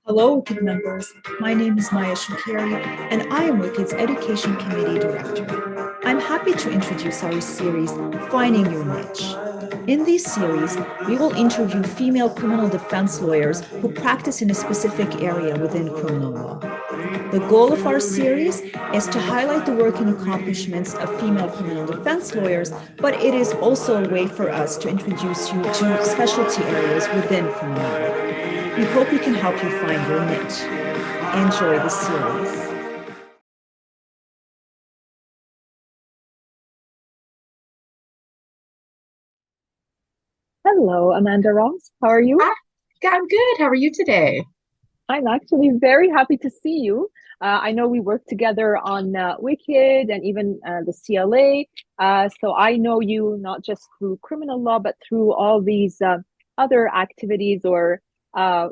Hello, WiCCD members. My name is Maya Shukairy, and I am WiCCD's Education Committee Director. I'm happy to introduce our series, Finding Your Niche. In this series, we will interview female criminal defense lawyers who practice in a specific area within criminal law. The goal of our series is to highlight the work and accomplishments of female criminal defense lawyers, but it is also a way for us to introduce you to specialty areas within criminal law. We hope we can help you find your niche. Enjoy the series. Hello, Amanda Ross. How are you? Hi, I'm good. How are you today? I'm actually very happy to see you. I know we work together on WiCCD and even the CLA. So I know you not just through criminal law, but through all these other activities or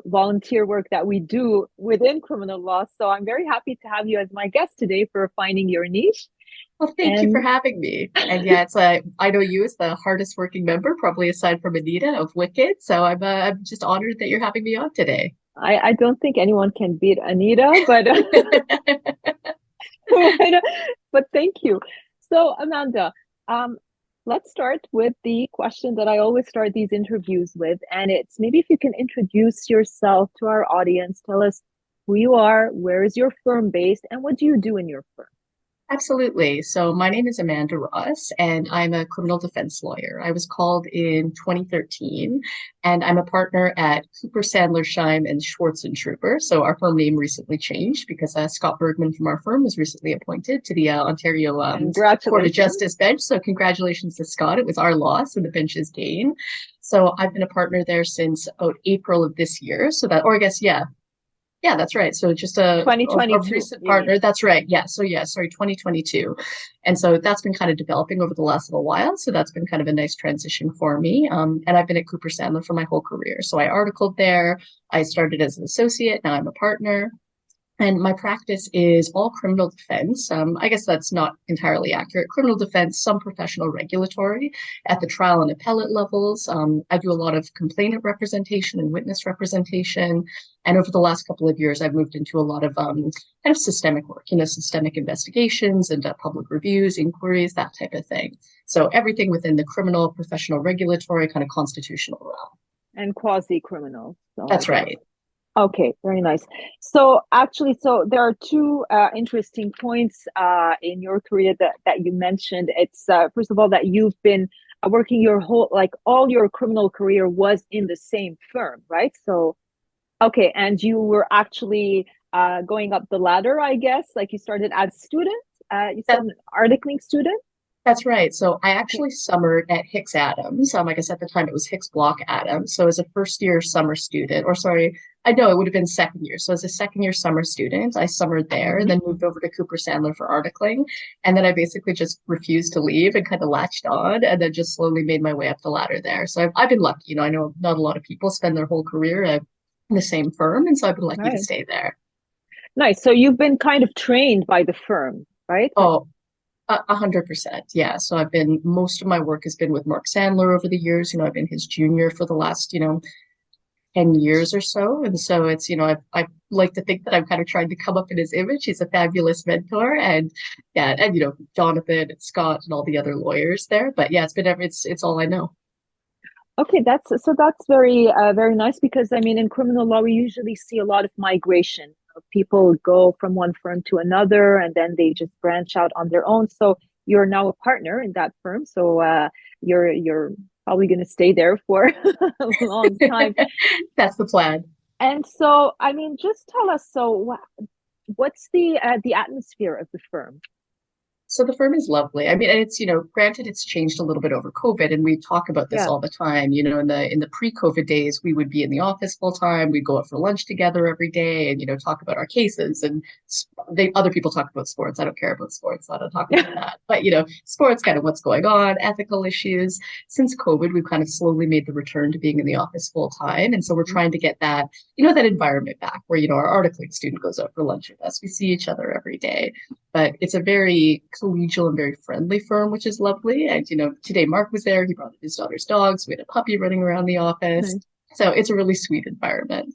volunteer work that we do within criminal law. So I'm very happy to have you as my guest today for Finding Your Niche. Well, thank you for And having me. And yeah, I know you as the hardest working member, probably aside from Anita of WiCCD. So I'm just honored that you're having me on today. I don't think anyone can beat Anita, but but thank you. So Amanda, um, let's start with the question that I always start these interviews with, and it's maybe if you can introduce yourself to our audience, tell us who you are, where is your firm based, and what do you do in your firm? Absolutely. So my name is Amanda Ross, and I'm a criminal defense lawyer. I was called in 2013, and I'm a partner at Cooper Sandler, Shime Schwartzentruber. So our firm name recently changed because Scott Bergman from our firm was recently appointed to the Ontario Court of Congratulations. Justice bench. So congratulations to Scott. It was our loss and the bench's gain. So I've been a partner there since about April of this year. So that, or I guess, yeah, that's right. So just a 2022, recent you mean? partner. That's right. Yeah. So yeah, sorry, 2022. And so that's been kind of developing over the last little while. So that's been kind of a nice transition for me. And I've been at Cooper Sandler for my whole career. So I articled there. I started as an associate. Now I'm a partner. And my practice is all criminal defense. I guess that's not entirely accurate. Criminal defense, some professional regulatory at the trial and appellate levels. I do a lot of complainant representation and witness representation. And over the last couple of years, I've moved into a lot of kind of systemic work, systemic investigations and public reviews, inquiries, that type of thing. So everything within the criminal, professional, regulatory, kind of constitutional realm. And quasi-criminal. So I That's guess. right. Okay, very nice. So actually, so there are two interesting points in your career that you mentioned. It's first of all that you've been working your whole, like all your criminal career was in the same firm, right? So, okay, and you were actually going up the ladder, I guess, like you started as a student. You said That, an articling student. That's right. So I Okay. actually summered at Hicks Adams. I guess at the time it was Hicks Block Adams. So as a first year summer student, or sorry, I know it would have been second year. So as a second year summer student, I summered there and Mhm. then moved over to Cooper Sandler for articling. And then I basically just refused to leave and kind of latched on and then just slowly made my way up the ladder there. So I've been lucky. I know not a lot of people spend their whole career at the same firm. And so I've been lucky to Right. stay there. Nice. So you've been kind of trained by the firm, right? Like, Oh, 100%. Yeah. So most of my work has been with Mark Sandler over the years. I've been his junior for the last, 10 years or so. And so I like to think that I'm kind of trying to come up in his image. He's a fabulous mentor and yeah, and Jonathan and Scott and all the other lawyers there. But yeah, it's all I know. okay, that's very very nice because I mean in criminal law we usually see a lot of migration. People go from one firm to another and then they just branch out on their own. So you're now a partner in that firm, so you're probably going to stay there for a long time. That's the plan. And so I mean, just tell us so what's the atmosphere of the firm? So the firm is lovely. I mean, and it's, granted it's changed a little bit over COVID and we talk about this Yeah. all the time. In the pre-COVID days, we would be in the office full time. We'd go out for lunch together every day and, talk about our cases and other people talk about sports. I don't care about sports. So I don't talk about that. But, sports, kind of what's going on, ethical issues. Since COVID, we've kind of slowly made the return to being in the office full time. And so we're trying to get that environment back where, our articling student goes out for lunch with us. We see each other every day, but it's a very collegial and very friendly firm, which is lovely. And, today Mark was there. He brought his daughter's dogs. We had a puppy running around the office. Nice. So it's a really sweet environment.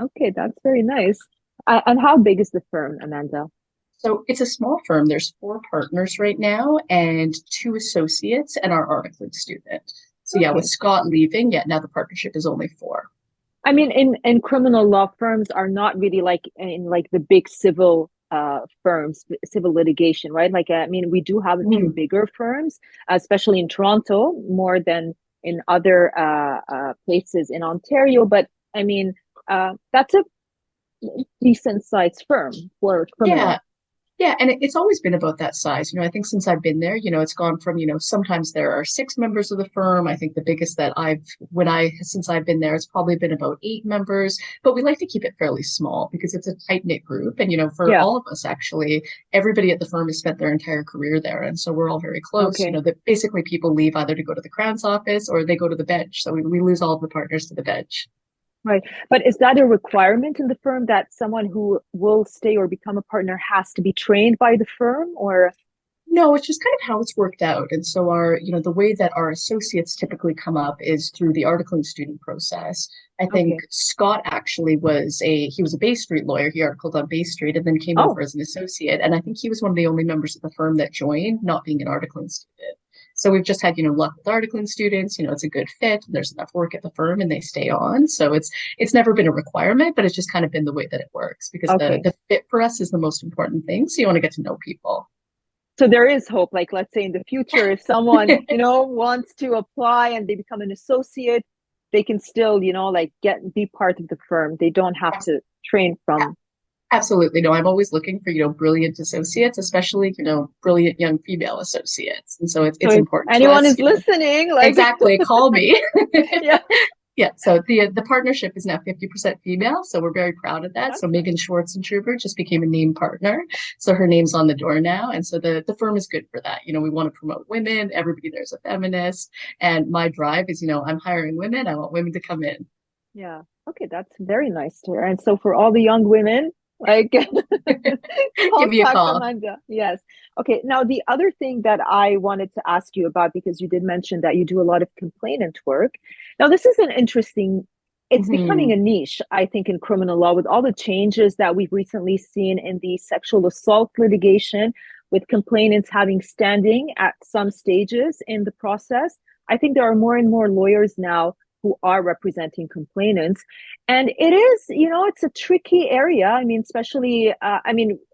Okay, that's very nice. And how big is the firm, Amanda? So it's a small firm. There's four partners right now and two associates and our articling student. So yeah, with Okay. Scott leaving, yeah, now the partnership is only four. I mean, in criminal law, firms are not really like in like the big civil firms, civil litigation, right? Like, I mean, we do have a few Mhm. bigger firms, especially in Toronto, more than in other places in Ontario. But I mean, that's a decent sized firm for Yeah, criminal. yeah, and it's always been about that size. I think since I've been there, it's gone from, sometimes there are six members of the firm. I think the biggest that since I've been there, it's probably been about eight members, but we like to keep it fairly small because it's a tight-knit group. And, for Yeah. all of us, actually, everybody at the firm has spent their entire career there. And so we're all very close, Okay. that basically people leave either to go to the Crown's office or they go to the bench. So we lose all of the partners to the bench. Right. But is that a requirement in the firm that someone who will stay or become a partner has to be trained by the firm or? No, it's just kind of how it's worked out. And so the way that our associates typically come up is through the articling student process. I think Okay. Scott actually he was a Bay Street lawyer. He articled on Bay Street and then came over Oh, as an associate. And I think he was one of the only members of the firm that joined, not being an articling student. So we've just had, luck with articling students. It's a good fit. And there's enough work at the firm and they stay on. So it's never been a requirement, but it's just kind of been the way that it works because the okay. the fit for us is the most important thing. So you want to get to know people. So there is hope. Like, let's say in the future, if someone, wants to apply and they become an associate, they can still, like be part of the firm. They don't have to train from. Absolutely. No, I'm always looking for, brilliant associates, especially, brilliant young female associates. And so So it's if important to anyone us, is listening, like, exactly, call me. yeah, Yeah, so the partnership is now 50% female, so we're very proud of that. So that's nice. Megan Schwartzentruber just became a named partner. So her name's on the door now. And so the firm is good for that. We want to promote women, everybody there's a feminist. And my drive is, I'm hiring women. I want women to come in. Yeah. Okay, that's very nice to hear. And so for all the young women, like Give me a contact call. Amanda. Yes. Okay. Now the other thing that I wanted to ask you about, because you did mention that you do a lot of complainant work. Now this is an interesting, it's becoming a Mhm. niche, I think, in criminal law with all the changes that we've recently seen in the sexual assault litigation, with complainants having standing at some stages in the process. I think there are more and more lawyers now who are representing complainants. And it is, it's a tricky area. I mean, especially,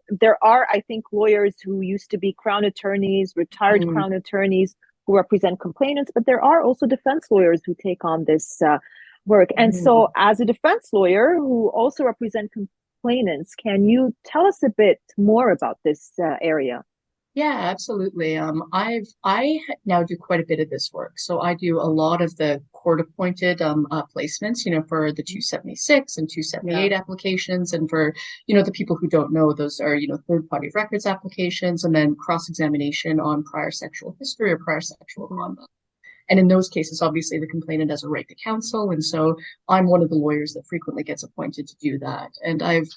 there are, I think, lawyers who used to be crown attorneys, retired Mhm. crown attorneys who represent complainants, but there are also defense lawyers who take on this work. And so, Mhm. as a defense lawyer who also represent complainants, can you tell us a bit more about this area? Yeah, absolutely. I now do quite a bit of this work. So I do a lot of the court appointed placements, for the 276 and Yeah. 278 applications. And for, the people who don't know, those are, third party records applications and then cross examination on prior sexual history or prior sexual Mhm. conduct. And in those cases, obviously the complainant has a right to counsel. And so I'm one of the lawyers that frequently gets appointed to do that. And I've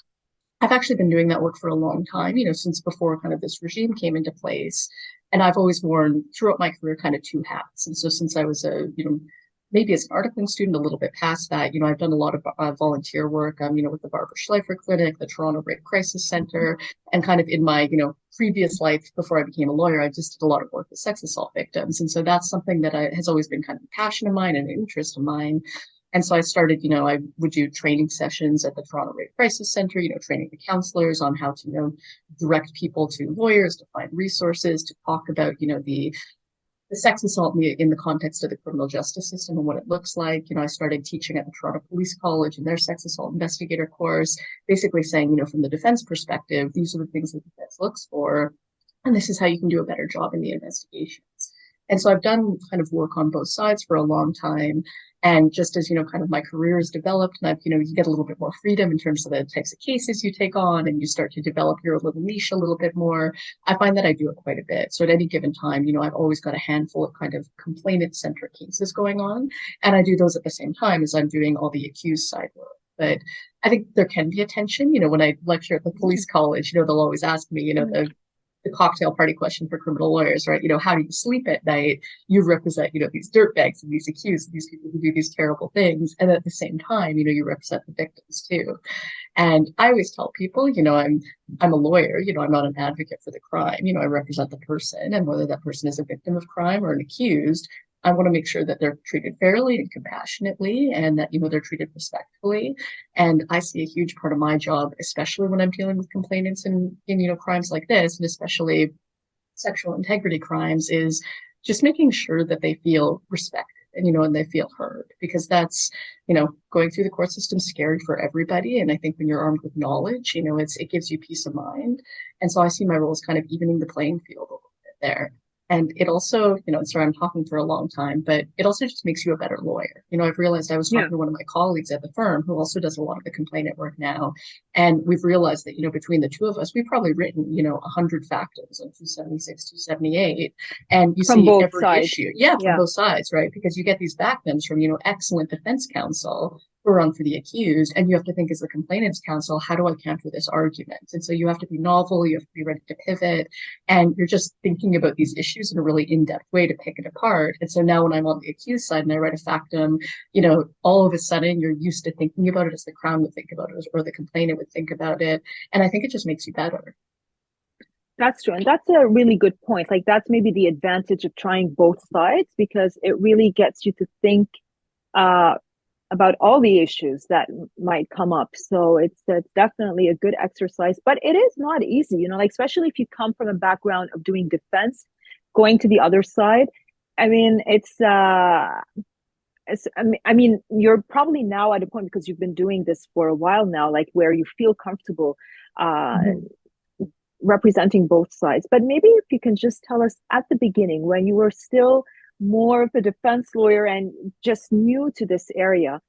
actually been doing that work for a long time, since before kind of this regime came into place. And I've always worn throughout my career kind of two hats. And so since I was maybe as an articling student, a little bit past that, I've done a lot of volunteer work, with the Barbara Schleifer Clinic, the Toronto Rape Crisis Center, and kind of in my, previous life before I became a lawyer, I just did a lot of work with sex assault victims. And so that's something that has always been kind of a passion of mine and an interest of mine. And so I started, I would do training sessions at the Toronto Rape Crisis Center, training the counselors on how to, direct people to lawyers, to find resources, to talk about, the sex assault in the context of the criminal justice system and what it looks like. I started teaching at the Toronto Police College and their sex assault investigator course, basically saying, from the defense perspective, these are the things that the defense looks for, and this is how you can do a better job in the investigations. And so I've done kind of work on both sides for a long time. And just as, kind of my career has developed and I've, you get a little bit more freedom in terms of the types of cases you take on and you start to develop your little niche a little bit more. I find that I do it quite a bit. So at any given time, I've always got a handful of kind of complainant centric cases going on. And I do those at the same time as I'm doing all the accused side work. But I think there can be a tension, when I lecture at the police college, they'll always ask me, Mhm. the cocktail party question for criminal lawyers, right? How do you sleep at night? You represent, these dirtbags and these accused, these people who do these terrible things. And at the same time, you represent the victims too. And I always tell people, I'm a lawyer, I'm not an advocate for the crime. I represent the person, and whether that person is a victim of crime or an accused, I want to make sure that they're treated fairly and compassionately, and that, they're treated respectfully. And I see a huge part of my job, especially when I'm dealing with complainants in crimes like this, and especially sexual integrity crimes, is just making sure that they feel respected and they feel heard, because that's, going through the court system scary for everybody. And I think when you're armed with knowledge, it gives you peace of mind. And so I see my role as kind of evening the playing field a little bit there. And it also, sorry, I'm talking for a long time, but it also just makes you a better lawyer. I've realized, I was talking to one of my colleagues at the firm who also does a lot of the complainant work now. And we've realized that, between the two of us, we've probably written, 100 factums on 276, 278. And you from see both every sides. issue. Yeah, from both sides, right? Because you get these factums from, excellent defense counsel who are on for the accused, and you have to think, as the complainant's counsel, how do I counter this argument? And so you have to be novel, you have to be ready to pivot, and you're just thinking about these issues in a really in-depth way to pick it apart. And so now when I'm on the accused side and I write a factum, all of a sudden you're used to thinking about it as the Crown would think about it, or the complainant would think about it. And I think it just makes you better. That's true. And that's a really good point. Like, that's maybe the advantage of trying both sides, because it really gets you to think about all the issues that might come up. So it's definitely a good exercise, but it is not easy, like, especially if you come from a background of doing defense, going to the other side. I mean, you're probably now at a point, because you've been doing this for a while now, like, where you feel comfortable representing both sides. But maybe if you can just tell us, at the beginning, when you were still more of a defense lawyer and just new to this area,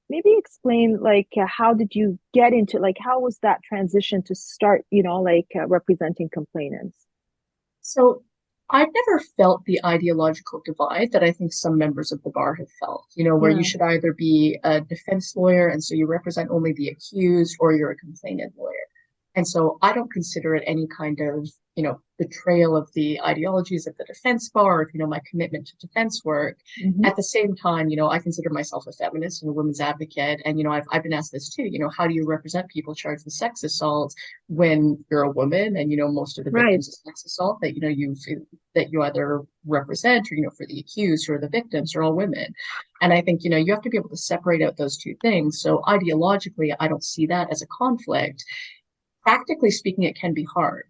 maybe explain, like, how did you get into, like, how was that transition to start, representing complainants? So I've never felt the ideological divide that I think some members of the bar have felt, where you should either be a defense lawyer, and so you represent only the accused, or you're a complainant lawyer. And so I don't consider it any kind of, betrayal of the ideologies of the defense bar, my commitment to defense work. At the same time, I consider myself a feminist and a women's advocate. And, I've been asked this too, how do you represent people charged with sex assault when you're a woman? And, most of the victims of sex assault that, that you either represent, or, for the accused or the victims, are all women. And I think, you have to be able to separate out those two things. So ideologically, I don't see that as a conflict. Practically speaking, it can be hard.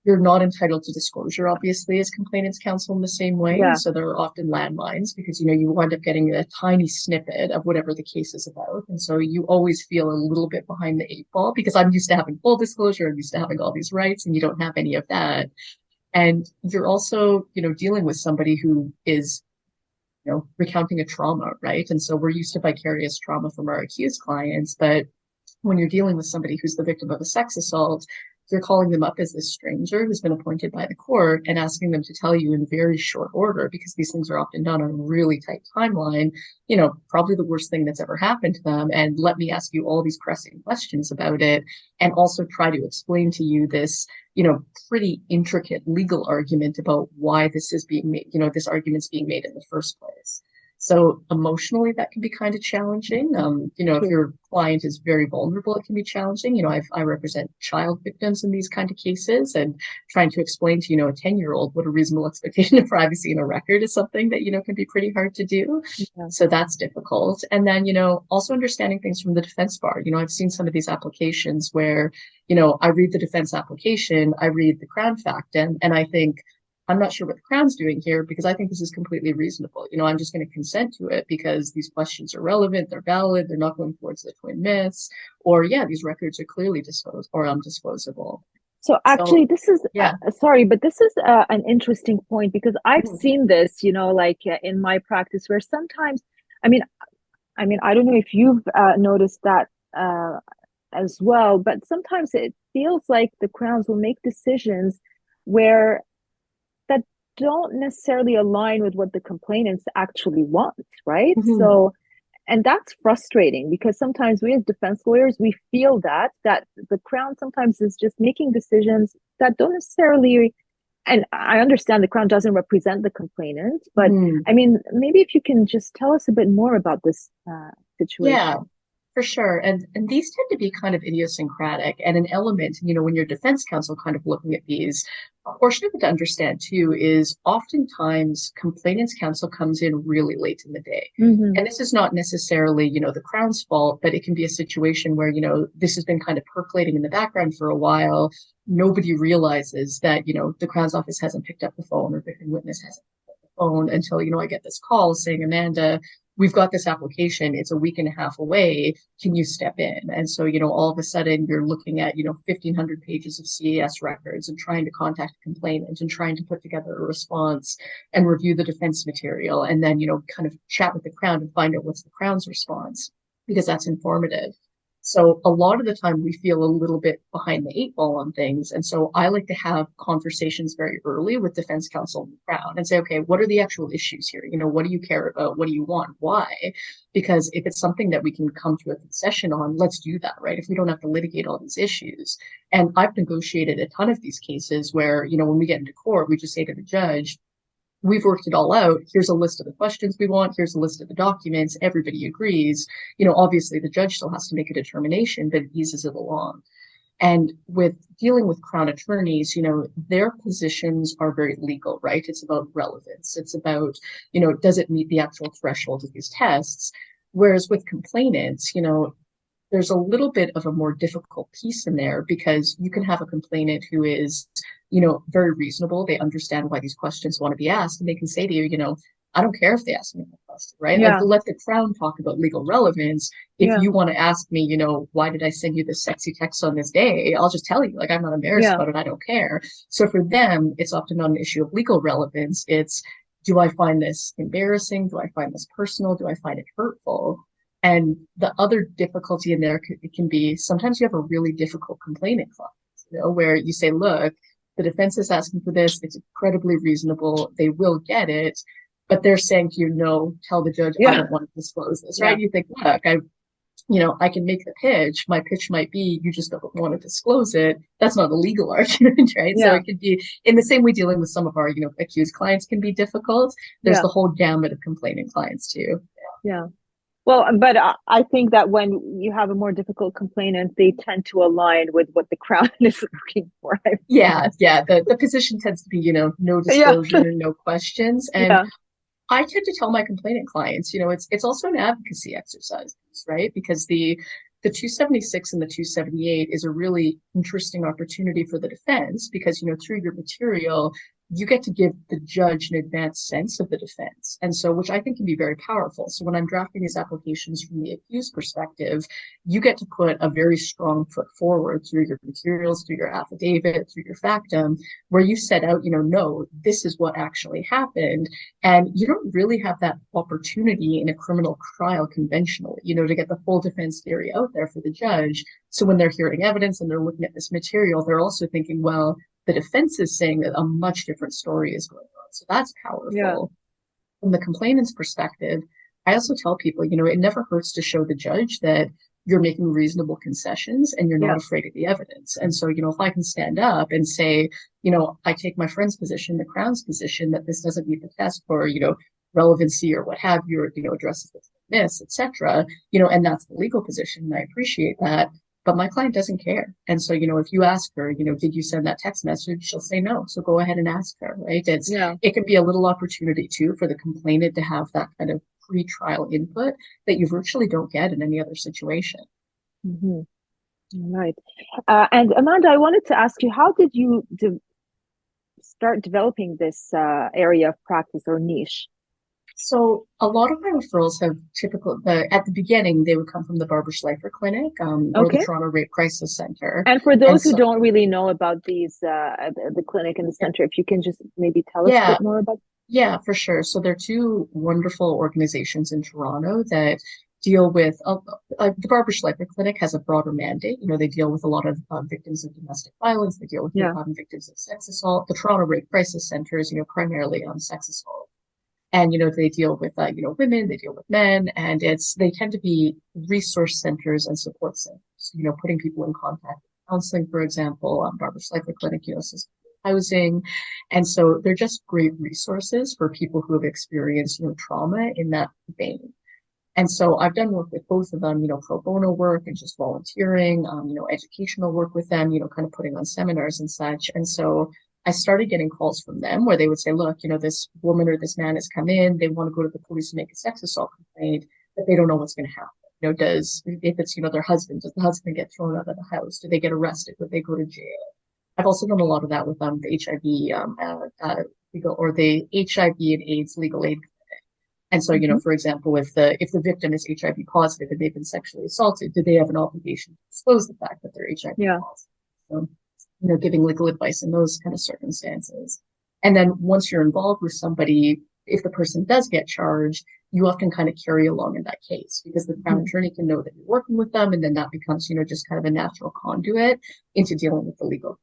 You're not entitled to disclosure, obviously, as complainants counsel in the same way. Yeah. So there are often landmines, because, you wind up getting a tiny snippet of whatever the case is about. And so you always feel a little bit behind the eight ball, because I'm used to having full disclosure, I'm used to having all these rights, and you don't have any of that. And you're also, dealing with somebody who is, recounting a trauma, right? And so we're used to vicarious trauma from our accused clients, but when you're dealing with somebody who's the victim of a sex assault, you're calling them up as this stranger who's been appointed by the court and asking them to tell you in very short order, because these things are often done on a really tight timeline, probably the worst thing that's ever happened to them. And let me ask you all these pressing questions about it, and also try to explain to you this, pretty intricate legal argument about why this is being made, this argument's being made in the first place. So emotionally, that can be kind of challenging. If your client is very vulnerable, it can be challenging. I represent child victims in these kind of cases, and trying to explain to, a 10-year-old what a reasonable expectation of privacy in a record is something that, can be pretty hard to do. Yeah. So that's difficult. And then, also understanding things from the defense bar. I've seen some of these applications where, I read the defense application, I read the Crown factum, and I think, I'm not sure what the Crown's doing here, because I think this is completely reasonable. I'm just going to consent to it because these questions are relevant, they're valid, they're not going towards the twin myths, or these records are clearly disclosed or undisclosable. So actually, this is, sorry, but this is an interesting point, because I've seen this, in my practice, where sometimes, I mean, I don't know if you've noticed that as well, but sometimes it feels like the Crowns will make decisions where that don't necessarily align with what the complainants actually want, right? So And that's frustrating because sometimes we as defense lawyers, we feel that the Crown sometimes is just making decisions that don't necessarily, and I understand the Crown doesn't represent the complainant, but I mean, maybe if you can just tell us a bit more about this situation. Yeah. For sure. And these tend to be kind of idiosyncratic and an element, when you're defense counsel kind of looking at these, a portion of it to understand too is oftentimes complainants counsel comes in really late in the day. And this is not necessarily, the Crown's fault, but it can be a situation where, this has been kind of percolating in the background for a while. Nobody realizes that, the Crown's office hasn't picked up the phone or victim witness hasn't picked up the phone until, I get this call saying, Amanda, we've got this application. It's a week and a half away. Can you step in? And so, all of a sudden you're looking at, 1,500 pages of CAS records and trying to contact a complainant and trying to put together a response and review the defense material. And then, kind of chat with the Crown and find out what's the Crown's response, because that's informative. So a lot of the time we feel a little bit behind the eight ball on things. And so I like to have conversations very early with defense counsel and the Crown and say, okay, what are the actual issues here? What do you care about? What do you want? Why? Because if it's something that we can come to a concession on, let's do that, right? If we don't have to litigate all these issues. And I've negotiated a ton of these cases where, when we get into court, we just say to the judge, we've worked it all out. Here's a list of the questions we want. Here's a list of the documents. Everybody agrees. Obviously the judge still has to make a determination, but it eases it along. And with dealing with Crown attorneys, their positions are very legal, right? It's about relevance. It's about, does it meet the actual threshold of these tests? Whereas with complainants, there's a little bit of a more difficult piece in there because you can have a complainant who is, very reasonable. They understand why these questions want to be asked. And they can say to you, I don't care if they ask me that question, right? Yeah. Like, let the Crown talk about legal relevance. If you want to ask me, why did I send you this sexy text on this day? I'll just tell you, like, I'm not embarrassed about it. I don't care. So for them, it's often not an issue of legal relevance. It's, do I find this embarrassing? Do I find this personal? Do I find it hurtful? And the other difficulty in there it can be sometimes you have a really difficult complainant client, where you say, look, the defense is asking for this. It's incredibly reasonable. They will get it. But they're saying to you, no, tell the judge, I don't want to disclose this, right? You think, look, I can make the pitch. My pitch might be, you just don't want to disclose it. That's not a legal argument, right? So it could be in the same way dealing with some of our, accused clients can be difficult. There's the whole gamut of complaining clients too. Yeah. Well, but I think that when you have a more difficult complainant, they tend to align with what the Crown is looking for. Yeah. The position tends to be, no disclosure, no questions. And I tend to tell my complainant clients, it's also an advocacy exercise, right? Because the 276 and the 278 is a really interesting opportunity for the defense because, through your material, you get to give the judge an advanced sense of the defense. And so, which I think can be very powerful. So when I'm drafting these applications from the accused perspective, you get to put a very strong foot forward through your materials, through your affidavit, through your factum, where you set out, no, this is what actually happened. And you don't really have that opportunity in a criminal trial conventionally, to get the full defense theory out there for the judge. So when they're hearing evidence and they're looking at this material, they're also thinking, well, the defense is saying that a much different story is going on. So that's powerful. Yeah. From the complainant's perspective, I also tell people, it never hurts to show the judge that you're making reasonable concessions and you're not afraid of the evidence. And so, if I can stand up and say, I take my friend's position, the Crown's position, that this doesn't meet the test for, relevancy or what have you, or, addresses this, et cetera, and that's the legal position. And I appreciate that. But my client doesn't care. And so, if you ask her, did you send that text message? She'll say no. So go ahead and ask her, right? It can be a little opportunity too for the complainant to have that kind of pre-trial input that you virtually don't get in any other situation. Mm-hmm. Right. And Amanda, I wanted to ask you, how did you start developing this area of practice or niche? So a lot of my referrals have at the beginning, they would come from the Barbara Schleifer Clinic or the Toronto Rape Crisis Center. And for those who don't really know about these, the clinic and the center, if you can just maybe tell us a bit more about. Yeah, for sure. So there are two wonderful organizations in Toronto that deal with, the Barbara Schleifer Clinic has a broader mandate. They deal with a lot of victims of domestic violence. They deal with victims of sex assault. The Toronto Rape Crisis Center is, primarily on sex assault. And, they deal with, women, they deal with men, and they tend to be resource centers and support centers, putting people in contact with counseling, for example, Barbara Schleifer Clinic, assisted housing. And so they're just great resources for people who have experienced, trauma in that vein. And so I've done work with both of them, pro bono work and just volunteering, educational work with them, kind of putting on seminars and such. And so I started getting calls from them where they would say, look, this woman or this man has come in, they want to go to the police and make a sex assault complaint, but they don't know what's going to happen. If it's, their husband, does the husband get thrown out of the house? Do they get arrested? Would they go to jail? I've also done a lot of that with the HIV legal or the HIV and AIDS legal aid. And so, for example, if the victim is HIV positive and they've been sexually assaulted, do they have an obligation to disclose the fact that they're HIV positive? So, giving legal advice in those kind of circumstances. And then once you're involved with somebody, if the person does get charged, you often kind of carry along in that case because the Crown attorney can know that you're working with them, and then that becomes, just kind of a natural conduit into dealing with the legal.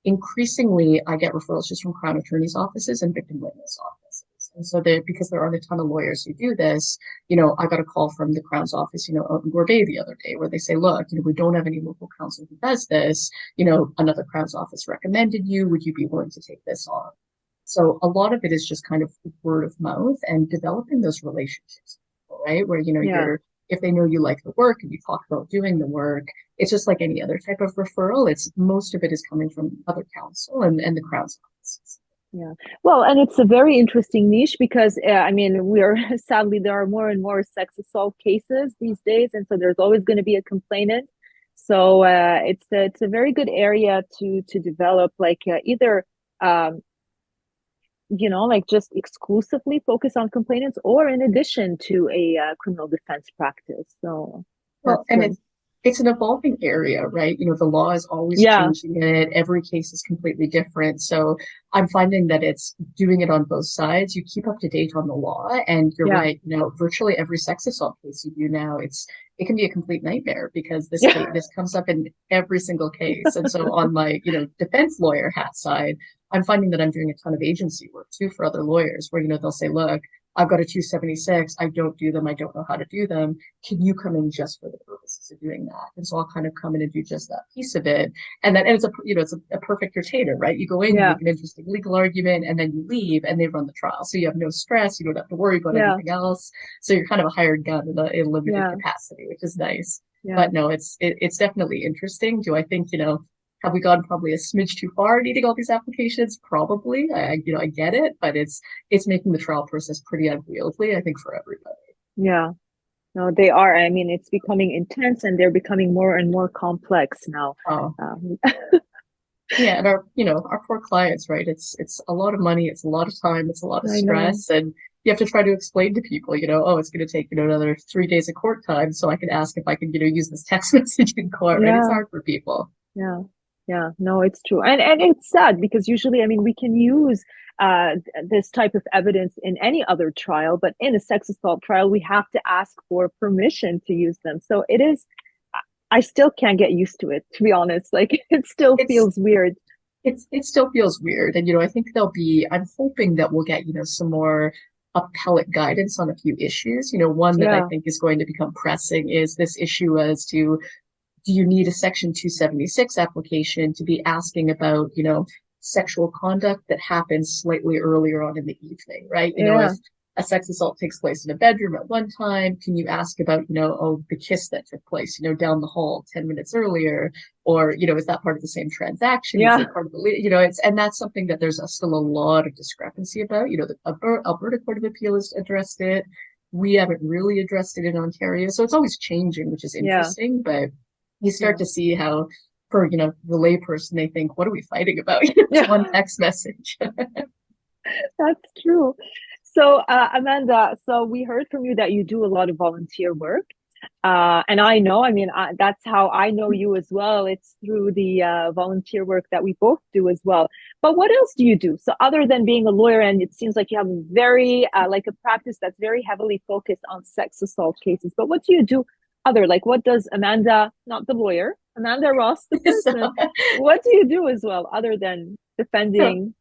Increasingly, I get referrals just from Crown attorneys' offices and victim witness offices. And so because there aren't a ton of lawyers who do this, I got a call from the Crown's office, out in Gorbet the other day where they say, look, we don't have any local counsel who does this. Another Crown's office recommended you. Would you be willing to take this on? So a lot of it is just kind of word of mouth and developing those relationships, right? Where, if they know you like the work and you talk about doing the work, it's just like any other type of referral. Most of it is coming from other counsel and the Crown's offices. Yeah. Well, and it's a very interesting niche because, sadly, there are more and more sex assault cases these days. And so there's always going to be a complainant. So it's a very good area to develop, either, just exclusively focus on complainants or in addition to a criminal defense practice. So, well, and it's an evolving area, right? The law is always changing it. Every case is completely different. So I'm finding that it's doing it on both sides. You keep up to date on the law, and you're right. Virtually every sex assault case you do now, it can be a complete nightmare because this comes up in every single case. And so on my, defense lawyer hat side, I'm finding that I'm doing a ton of agency work too for other lawyers where, they'll say, look, I've got a 276. I don't do them. I don't know how to do them. Can you come in just for the purposes of doing that? And so I'll kind of come in and do just that piece of it. And it's a perfect retainer, right? You go in, you make an interesting legal argument, and then you leave and they run the trial. So you have no stress. You don't have to worry about anything else. So you're kind of a hired gun in a limited capacity, which is nice. Yeah. But no, it's definitely interesting. Do I think, have we gone probably a smidge too far needing all these applications? Probably. I get it, but it's making the trial process pretty unwieldy, I think, for everybody. Yeah. No, they are. I mean, it's becoming intense and they're becoming more and more complex now. Oh. Yeah, and our poor clients, right? It's a lot of money, it's a lot of time, it's a lot of stress, and you have to try to explain to people, it's going to take, another 3 days of court time, so I can ask if I can, use this text message in court, right? It's hard for people. Yeah. Yeah, no, it's true. And it's sad because usually, we can use this type of evidence in any other trial, but in a sex assault trial, we have to ask for permission to use them. So it is, I still can't get used to it, to be honest. It still feels weird. It still feels weird. And, I think I'm hoping that we'll get, some more appellate guidance on a few issues. One that I think is going to become pressing is this issue as to, do you need a Section 276 application to be asking about, sexual conduct that happens slightly earlier on in the evening, right? If a sex assault takes place in a bedroom at one time, can you ask about, the kiss that took place, down the hall 10 minutes earlier? Or, is that part of the same transaction? Is it part of the, and that's something that there's still a lot of discrepancy about. The Alberta Court of Appeal has addressed it. We haven't really addressed it in Ontario. So it's always changing, which is interesting, but you start to see how, for, the layperson, they think, what are we fighting about? One text message. That's true. So, Amanda, so we heard from you that you do a lot of volunteer work. And I know, that's how I know you as well. It's through the volunteer work that we both do as well. But what else do you do? So other than being a lawyer, and it seems like you have a very, a practice that's very heavily focused on sex assault cases. But what do you do what does Amanda, not the lawyer, Amanda Ross, the person, what do you do as well, other than defending?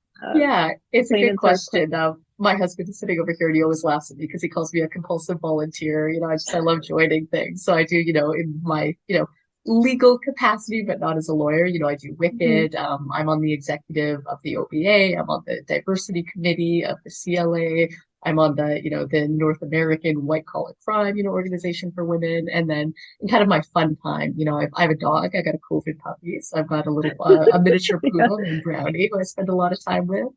It's a good question. my husband is sitting over here and he always laughs at me because he calls me a compulsive volunteer. I love joining things. So I do, in my, legal capacity, but not as a lawyer. I do WiCCD. I'm on the executive of the OBA. I'm on the diversity committee of the CLA. I'm on the North American white collar crime, organization for women. And then in kind of my fun time, I have a dog. I got a COVID puppy. So I've got a little, a miniature poodle named Brownie who I spend a lot of time with.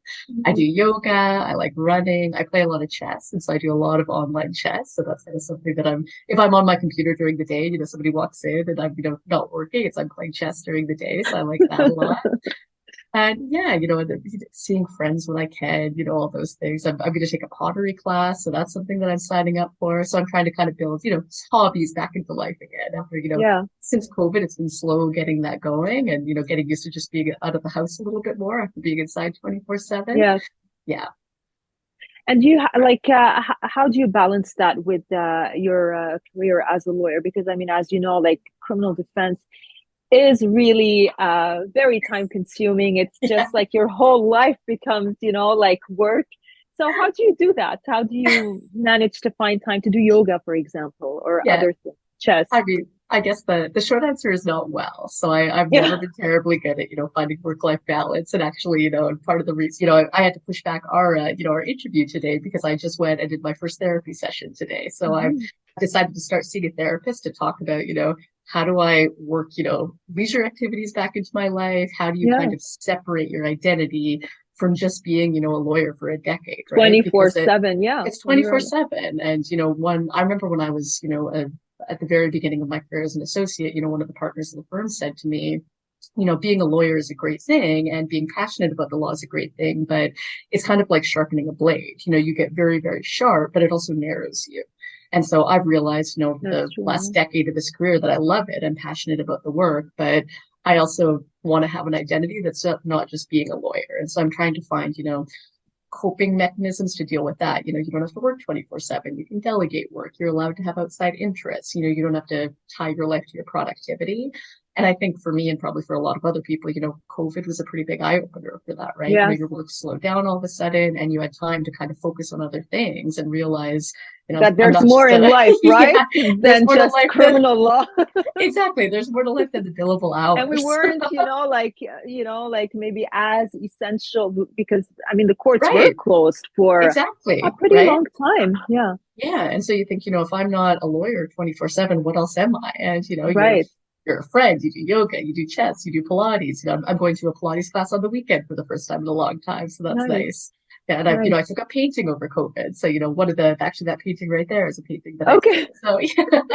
I do yoga. I like running. I play a lot of chess. And so I do a lot of online chess. So that's kind of something that if I'm on my computer during the day, somebody walks in and I'm, not working, I'm playing chess during the day. So I like that a lot. And yeah, and seeing friends when I can, all those things. I'm going to take a pottery class. So that's something that I'm signing up for. So I'm trying to kind of build, hobbies back into life again after, since COVID, it's been slow getting that going and, getting used to just being out of the house a little bit more after being inside 24/7. Yes. Yeah. And do you how do you balance that with your career as a lawyer? Because I mean, as you know, like criminal defense is really very time consuming. It's just like your whole life becomes, like work. So how do you do that? How do you manage to find time to do yoga, for example, or other things, chess? I mean, I guess the short answer is not well. So I've never been terribly good at, finding work-life balance. And actually, and part of the reason, I had to push back our interview today because I just went and did my first therapy session today. So I've decided to start seeing a therapist to talk about, how do I work, leisure activities back into my life? How do you kind of separate your identity from just being, a lawyer for a decade, right? 24/7, yeah. It's 24/7. And, I remember when I was, at the very beginning of my career as an associate, one of the partners of the firm said to me, being a lawyer is a great thing and being passionate about the law is a great thing, but it's kind of like sharpening a blade. You get very, very sharp, but it also narrows you. And so I've realized, the last decade of this career that I love it. I'm passionate about the work, but I also want to have an identity that's not just being a lawyer. And so I'm trying to find, coping mechanisms to deal with that. You don't have to work 24/7. You can delegate work. You're allowed to have outside interests. You don't have to tie your life to your productivity. And I think for me and probably for a lot of other people, COVID was a pretty big eye opener for that, right? Yes. Your work slowed down all of a sudden and you had time to kind of focus on other things and realize, that there's more in life, right? Than just criminal law. Exactly. There's more to life than the billable hours. And we weren't, like maybe as essential because I mean the courts were closed for a pretty long time. Yeah. Yeah. And so you think, if I'm not a lawyer 24/7, what else am I? And you're a friend, you do yoga, you do chess, you do Pilates. I'm going to a Pilates class on the weekend for the first time in a long time. So that's nice. Yeah, and I took up painting over COVID. So, actually that painting right there is a painting that I did. So,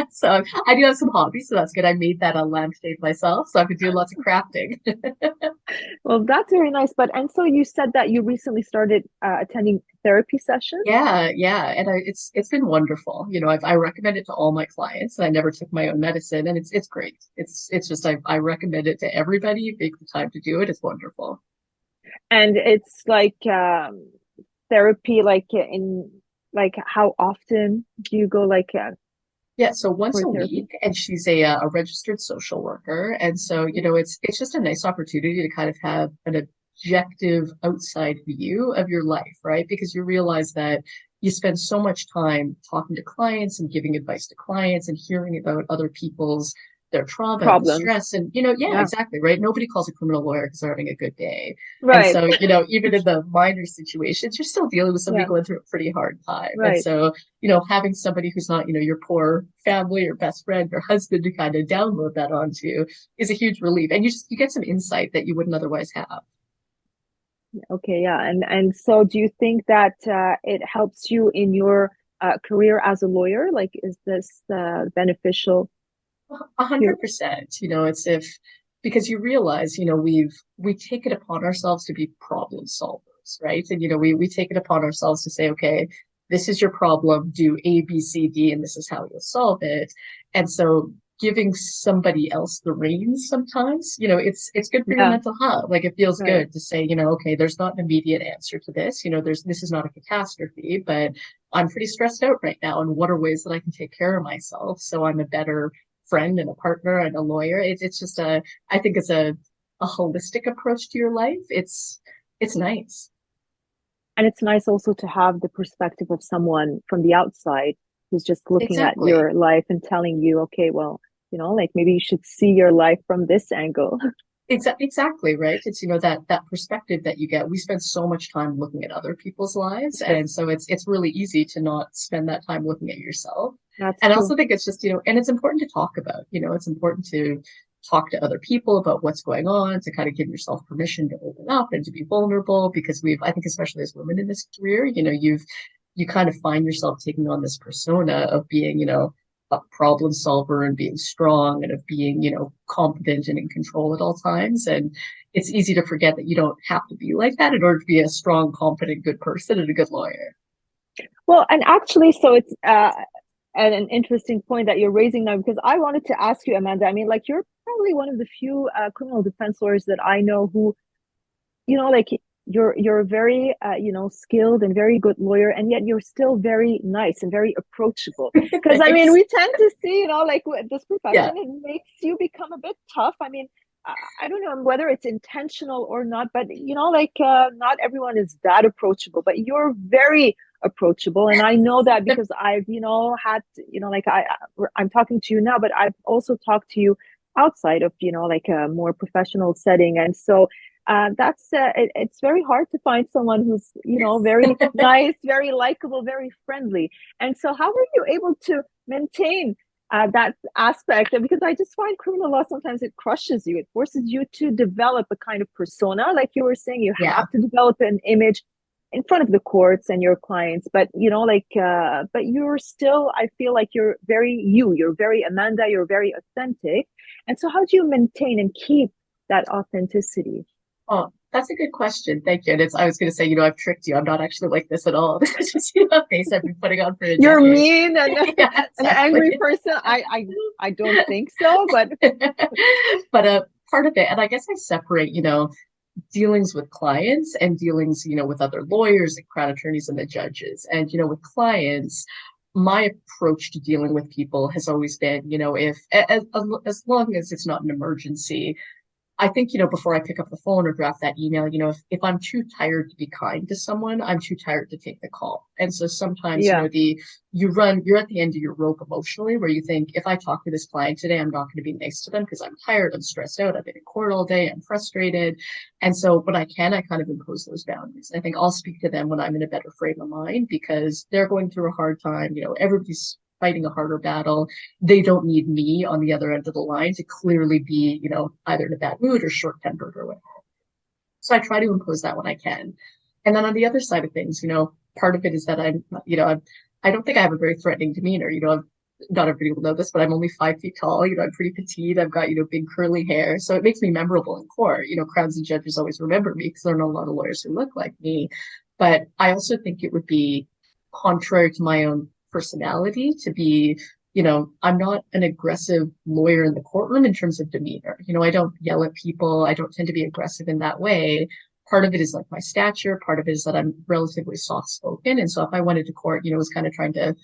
so I do have some hobbies, so that's good. I made that on lampshade myself, so I've been doing lots of crafting. Well, that's very nice. And so you said that you recently started attending therapy sessions? Yeah. And it's been wonderful. I recommend it to all my clients, and I never took my own medicine, and it's great. It's just I recommend it to everybody. Take the time to do it. It's wonderful. And it's like therapy, how often do you go? Yeah, so once a week, and she's a registered social worker, and so it's just a nice opportunity to kind of have an objective outside view of your life, right? Because you realize that you spend so much time talking to clients and giving advice to clients and hearing about other people's their trauma and stress and exactly right. Nobody calls a criminal lawyer because they're having a good day, right? And so even in the minor situations, you're still dealing with somebody going through a pretty hard time, right? And so having somebody who's not your poor family or best friend or husband to kind of download that onto is a huge relief, and you get some insight that you wouldn't otherwise have. Okay, yeah, and so do you think that it helps you in your career as a lawyer? Like, is this beneficial? 100%. Because you realize, we take it upon ourselves to be problem solvers, right? And, we take it upon ourselves to say, okay, this is your problem, do A, B, C, D, and this is how you'll solve it. And so giving somebody else the reins sometimes, it's good for your mental health. Like, it feels good to say, okay, there's not an immediate answer to this. this is not a catastrophe, but I'm pretty stressed out right now. And what are ways that I can take care of myself so I'm a better friend and a partner and a lawyer? It's just I think it's a holistic approach to your life. It's nice. And it's nice also to have the perspective of someone from the outside who's just looking at Exactly. your life and telling you, okay, well, like maybe you should see your life from this angle. Exactly, right. It's, that perspective that you get. We spend so much time looking at other people's lives, Yes, and so it's really easy to not spend that time looking at yourself. that's And I true. also think it's just, and it's important to talk about, it's important to talk to other people about what's going on, to kind of give yourself permission to open up and to be vulnerable, because I think especially as women in this career, you kind of find yourself taking on this persona of being, a problem solver and being strong and of being, competent and in control at all times. And it's easy to forget that you don't have to be like that in order to be a strong, competent, good person and a good lawyer. Well, and actually, so it's an interesting point that you're raising now, because I wanted to ask you, Amanda. I mean, like, you're probably one of the few criminal defense lawyers that I know who, like, you're a very skilled and very good lawyer, and yet you're still very nice and very approachable. Because I mean, we tend to see, like, this profession, Yeah. it makes you become a bit tough. I mean, I don't know whether it's intentional or not, but not everyone is that approachable, but you're very approachable. And I know that because I've had I'm talking to you now, but I've also talked to you outside of like a more professional setting. And so it's very hard to find someone who's very nice, very likable, very friendly. And so how were you able to maintain that aspect? Because I just find criminal law, sometimes it crushes you. It forces you to develop a kind of persona, like you were saying. You have to develop an image in front of the courts and your clients, but but you're still, I feel like you're very Amanda, you're very authentic. And so how do you maintain and keep that authenticity? Oh, that's a good question. Thank you. And I was going to say, I've tricked you. I'm not actually like this at all. This is just, a face I've been putting on for a You're decade. mean and Yeah, an angry person. I don't think so, but but part of it, and I guess I separate, dealings with clients and dealings, with other lawyers and crown attorneys and the judges. And, with clients, my approach to dealing with people has always been, if as long as it's not an emergency, I think, before I pick up the phone or draft that email, if I'm too tired to be kind to someone, I'm too tired to take the call. And so sometimes, yeah, you're at the end of your rope emotionally, where you think, if I talk to this client today, I'm not going to be nice to them because I'm tired, I'm stressed out, I've been in court all day, I'm frustrated. And so when I can, I kind of impose those boundaries. I think I'll speak to them when I'm in a better frame of mind, because they're going through a hard time. Everybody's fighting a harder battle. They don't need me on the other end of the line to clearly be, either in a bad mood or short-tempered or whatever. So I try to impose that when I can. And then on the other side of things, part of it is that I don't think I have a very threatening demeanor. Not everybody will know this, but I'm only 5 feet tall. I'm pretty petite. I've got, big curly hair. So it makes me memorable in court. Crowds and judges always remember me because there are not a lot of lawyers who look like me. But I also think it would be contrary to my own personality to be, I'm not an aggressive lawyer in the courtroom in terms of demeanor. I don't yell at people. I don't tend to be aggressive in that way. Part of it is like my stature. Part of it is that I'm relatively soft spoken. And so if I went into court, was kind of trying to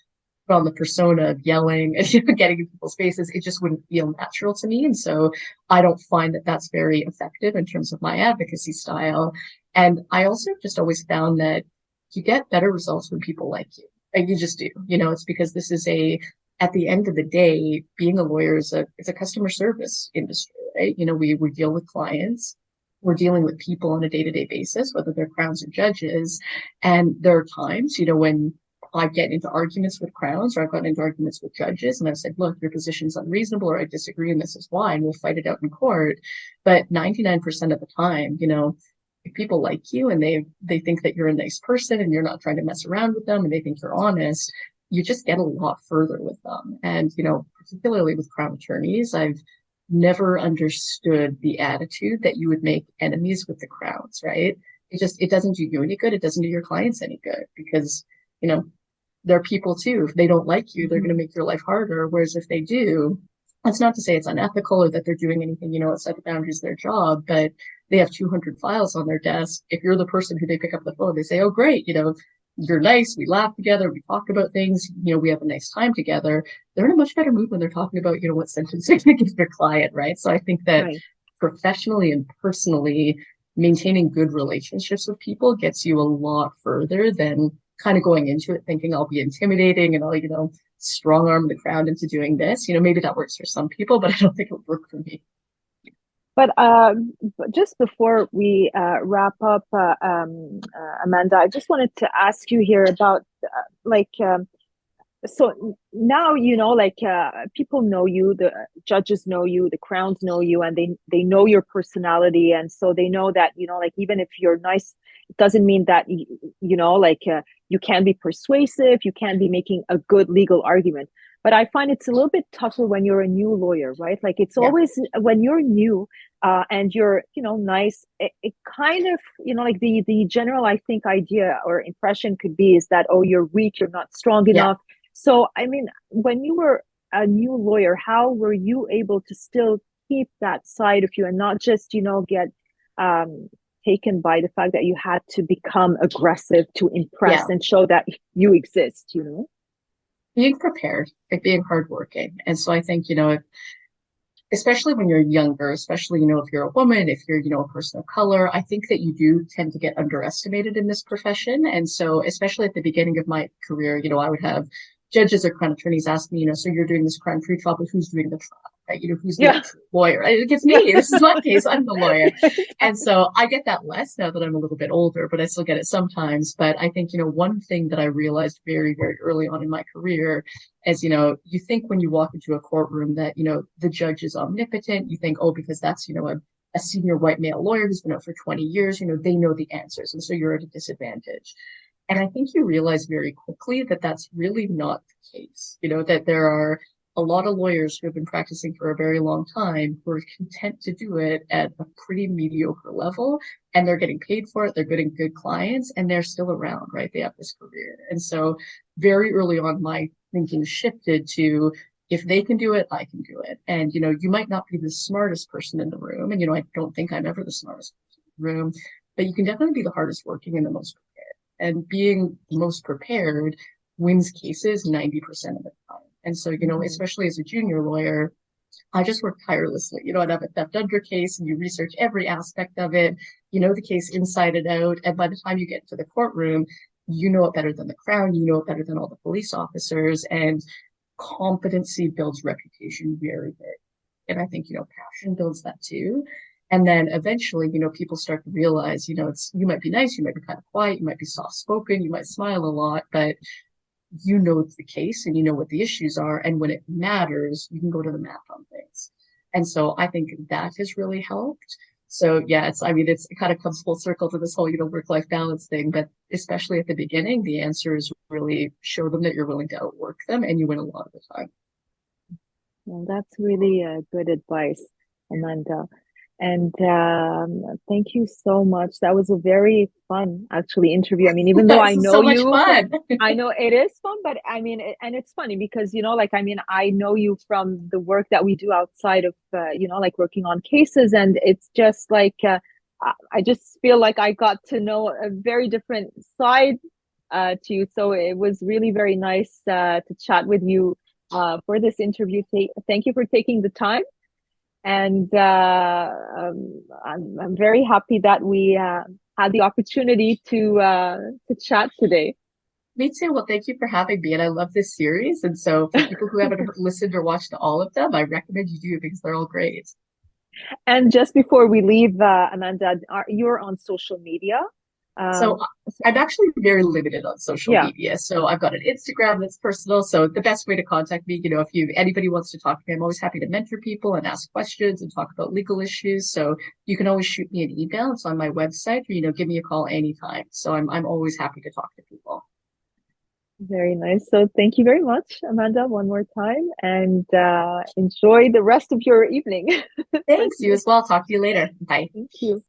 put on the persona of yelling and getting in people's faces, it just wouldn't feel natural to me. And so I don't find that that's very effective in terms of my advocacy style. And I also just always found that you get better results when people like you. Like, you just do. It's because this is at the end of the day, being a lawyer is it's a customer service industry, right? We deal with clients. We're dealing with people on a day-to-day basis, whether they're crowns or judges. And there are times, when I get into arguments with crowns, or I've gotten into arguments with judges, and I've said, look, your position's unreasonable, or I disagree, and this is why, and we'll fight it out in court. But 99% of the time, if people like you and they think that you're a nice person and you're not trying to mess around with them and they think you're honest, you just get a lot further with them. And, particularly with crown attorneys, I've never understood the attitude that you would make enemies with the crowns, right? It doesn't do you any good. It doesn't do your clients any good, because, they're people too. If they don't like you, they're going to make your life harder. Whereas if they do, that's not to say it's unethical or that they're doing anything, outside the boundaries of their job, but they have 200 files on their desk. If you're the person who they pick up the phone, they say, oh, great, you're nice. We laugh together. We talk about things. We have a nice time together. They're in a much better mood when they're talking about, what sentence they're going to give their client, right? So I think that professionally and personally, maintaining good relationships with people gets you a lot further than kind of going into it thinking I'll be intimidating and I'll, strong arm the crowd into doing this. Maybe that works for some people, but I don't think it would work for me. But just before we wrap up, Amanda, I just wanted to ask you here about so now, people know you, the judges know you, the crowns know you, and they know your personality. And so they know that, even if you're nice, it doesn't mean that, you can be persuasive, you can be making a good legal argument. But I find it's a little bit tougher when you're a new lawyer, right? Like it's always when you're new and you're, nice, it kind of, like the general, I think, idea or impression could be is that, oh, you're weak, you're not strong enough. So, I mean, when you were a new lawyer, how were you able to still keep that side of you and not just, get taken by the fact that you had to become aggressive to impress and show that you exist, Being prepared, like being hardworking. And so I think, especially when you're younger, especially, if you're a woman, if you're, a person of color, I think that you do tend to get underestimated in this profession. And so, especially at the beginning of my career, I would have judges or crown attorneys ask me, so you're doing this crime pre-trial, but who's doing the trial, right? Who's the actual lawyer? Right? It's me. This is my case. I'm the lawyer. And so I get that less now that I'm a little bit older, but I still get it sometimes. But I think, one thing that I realized very, very early on in my career is, you think when you walk into a courtroom that, the judge is omnipotent. You think, oh, because that's, a senior white male lawyer who's been out for 20 years, they know the answers. And so you're at a disadvantage. And I think you realize very quickly that that's really not the case, that there are a lot of lawyers who have been practicing for a very long time who are content to do it at a pretty mediocre level, and they're getting paid for it. They're getting good clients and they're still around, right? They have this career. And so very early on, my thinking shifted to, if they can do it, I can do it. And, you might not be the smartest person in the room. And, I don't think I'm ever the smartest person in the room, but you can definitely be the hardest working and the most prepared. And being most prepared wins cases 90% of the time. And so, especially as a junior lawyer, I just work tirelessly. I'd have a theft under case and you research every aspect of it, the case inside and out. And by the time you get to the courtroom, you know it better than the crown, you know it better than all the police officers, and competency builds reputation very big. And I think, passion builds that too. And then eventually, people start to realize, you might be nice, you might be kind of quiet, you might be soft spoken, you might smile a lot, but it's the case and you know what the issues are. And when it matters, you can go to the math on things. And so I think that has really helped. So yeah, it kind of comes full circle to this whole, work-life balance thing, but especially at the beginning, the answer is really show them that you're willing to outwork them and you win a lot of the time. Well, that's really good advice, Amanda. And thank you so much. That was a very fun, actually, interview. I mean, even though I know you, I know it is fun, but I mean, and it's funny because, I know you from the work that we do outside of, working on cases. And it's just like, I just feel like I got to know a very different side to you. So it was really very nice to chat with you for this interview. Thank you for taking the time. And I'm very happy that we had the opportunity to chat today. Me too. Well, thank you for having me. And I love this series. And so for people who haven't listened or watched all of them, I recommend you do because they're all great. And just before we leave, Amanda, you're on social media. So I'm actually very limited on social media. So I've got an Instagram that's personal. So the best way to contact me, if anybody wants to talk to me, I'm always happy to mentor people and ask questions and talk about legal issues. So you can always shoot me an email. It's on my website, or, give me a call anytime. So I'm always happy to talk to people. Very nice. So thank you very much, Amanda, one more time, and enjoy the rest of your evening. Thanks. You as well. Talk to you later. Bye. Thank you.